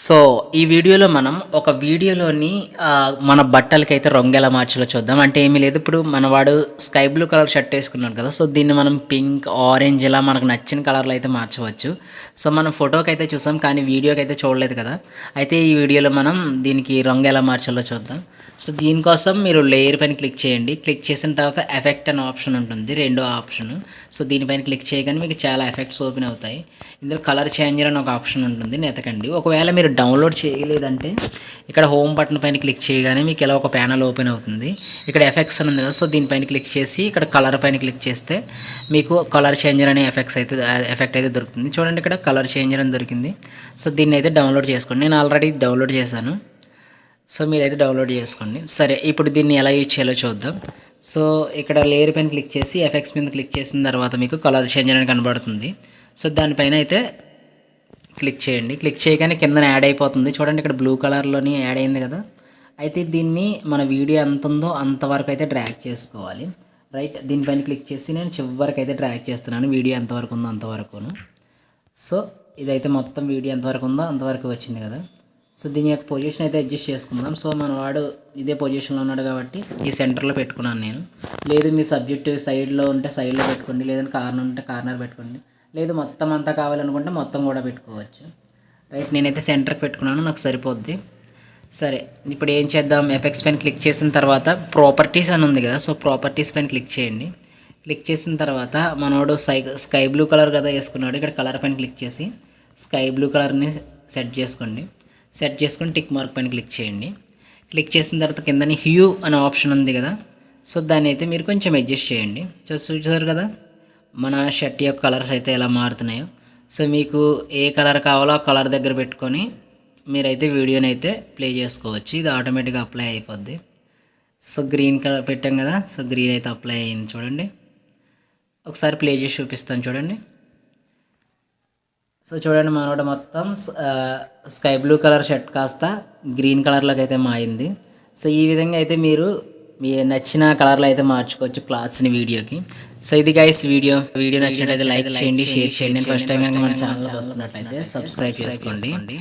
So, ఈ వీడియోలో మనం ఒక వీడియోలోని మన బట్టలకైతే రంగు ఎలా మార్చాలో చూద్దాం. అంటే ఏమీ లేదు. ఇప్పుడు మనవాడు స్కై బ్లూ కలర్ షర్ట్ ఏసుకున్నాడు కదా! సో, దీన్ని మనం పింక్, ఆరెంజ్ ఇలా మనకు నచ్చిన కలర్‌లో అయితే మార్చవచ్చు. సో, మనం ఫోటోకైతే చూసాం. కానీ వీడియోకైతే చూడలేదు కదా! అయితే ఈ వీడియోలో మనం దీనికి రంగు ఎలా మార్చాలో చూద్దాం. సో, దీనికోసం మీరు లేయర్ పైన క్లిక్ చేయండి. క్లిక్ చేసిన తర్వాత ఎఫెక్ట్ అనే ఆప్షన్ ఉంటుంది. రెండో ఆప్షను. సో, దీనిపైన క్లిక్ చేయగానే మీకు చాలా ఎఫెక్ట్స్ ఓపెన్ అవుతాయి. ఇందులో కలర్ చేంజర్ అని ఒక ఆప్షన్ ఉంటుంది. నెతకండి. ఒకవేళ మీరు డౌన్లోడ్ చేయలేదంటే ఇక్కడ హోమ్ బటన్ పైన క్లిక్ చేయగానే మీకు ఇలా ఒక ప్యానెల్ ఓపెన్ అవుతుంది. ఇక్కడ ఎఫెక్ట్స్ అని ఉంది కదా! సో, దీనిపైన క్లిక్ చేసి ఇక్కడ కలర్ పైన క్లిక్ చేస్తే మీకు కలర్ చేంజర్ అనే ఎఫెక్ట్ అయితే దొరుకుతుంది. చూడండి ఇక్కడ కలర్ చేంజర్ అని దొరికింది. సో, దీన్ని అయితే డౌన్లోడ్ చేసుకోండి. నేను ఆల్రెడీ డౌన్లోడ్ చేశాను. సో, మీరైతే డౌన్లోడ్ చేసుకోండి. సరే, ఇప్పుడు దీన్ని ఎలా యూజ్ చేయాలో చూద్దాం. సో, ఇక్కడ లేయర్ పైన క్లిక్ చేసి ఎఫెక్ట్స్ మీద క్లిక్ చేసిన తర్వాత మీకు కలర్ చేంజర్ అని కనబడుతుంది. సో, దానిపైన అయితే క్లిక్ చేయండి. క్లిక్ చేయగానే కిందన యాడ్ అయిపోతుంది. చూడండి ఇక్కడ బ్లూ కలర్‌లోని యాడ్ అయింది కదా! అయితే దీన్ని మన వీడియో ఎంత ఉందో అంతవరకు అయితే డ్రాగ్ చేసుకోవాలి. రైట్, దీనిపైన క్లిక్ చేసి నేను చివరికి అయితే డ్రాగ్ చేస్తున్నాను. వీడియో ఎంతవరకు ఉందో అంతవరకును. సో, ఇదైతే మొత్తం వీడియో ఎంతవరకు ఉందో అంతవరకు వచ్చింది కదా! సో, దీని యొక్క పొజిషన్ అయితే అడ్జస్ట్ చేసుకుందాం. సో, మనవాడు ఇదే పొజిషన్‌లో ఉన్నాడు కాబట్టి ఈ సెంటర్‌లో పెట్టుకున్నాను నేను. లేదు మీ సబ్జెక్ట్ సైడ్‌లో ఉంటే సైడ్‌లో పెట్టుకోండి. లేదంటే కార్నర్ ఉంటే కార్నర్ పెట్టుకోండి. లేదు మొత్తం అంతా కావాలనుకుంటే మొత్తం కూడా పెట్టుకోవచ్చు. రైట్, నేనైతే సెంటర్కి పెట్టుకున్నాను. నాకు సరిపోద్ది. సరే, ఇప్పుడు ఏం చేద్దాం? ఎఫెక్ట్స్ పైన క్లిక్ చేసిన తర్వాత ప్రాపర్టీస్ అని ఉంది కదా! సో, ప్రాపర్టీస్ పైన క్లిక్ చేయండి. క్లిక్ చేసిన తర్వాత మనోడు స్కై బ్లూ కలర్ కదా వేసుకున్నాడు. ఇక్కడ కలర్ పైన క్లిక్ చేసి స్కై బ్లూ కలర్ని సెట్ చేసుకోండి. సెట్ చేసుకొని టిక్ మార్క్ పైన క్లిక్ చేయండి. క్లిక్ చేసిన తర్వాత కిందని హ్యూ అనే ఆప్షన్ ఉంది కదా! సో, దాన్ని అయితే మీరు కొంచెం అడ్జస్ట్ చేయండి. చూసారు కదా మన షర్ట్ యొక్క కలర్స్ అయితే ఎలా మారుతున్నాయో. సో, మీకు ఏ కలర్ కావాలో ఆ కలర్ దగ్గర పెట్టుకొని మీరైతే వీడియోని అయితే ప్లే చేసుకోవచ్చు. ఇది ఆటోమేటిక్గా అప్లై అయిపోద్ది. సో, గ్రీన్ కలర్ పెట్టాం కదా! సో, గ్రీన్ అయితే అప్లై అయింది చూడండి. ఒకసారి ప్లే చేసి చూపిస్తాను చూడండి. సో, చూడండి మనోడు మొత్తం స్కై బ్లూ కలర్ షర్ట్ కాస్త గ్రీన్ కలర్లోకి అయితే మారింది. సో, ఈ విధంగా అయితే మీరు మీ నచ్చిన కలర్లో అయితే మార్చుకోవచ్చు క్లాత్స్ని వీడియోకి. సో, ఇది గైస్ వీడియో నచ్చినట్లయితే లైక్ చేయండి, షేర్ చేయండి. ఫస్ట్ టైం మన ఛానల్ వస్తున్నట్లయితే సబ్స్క్రైబ్ చేసుకోండి.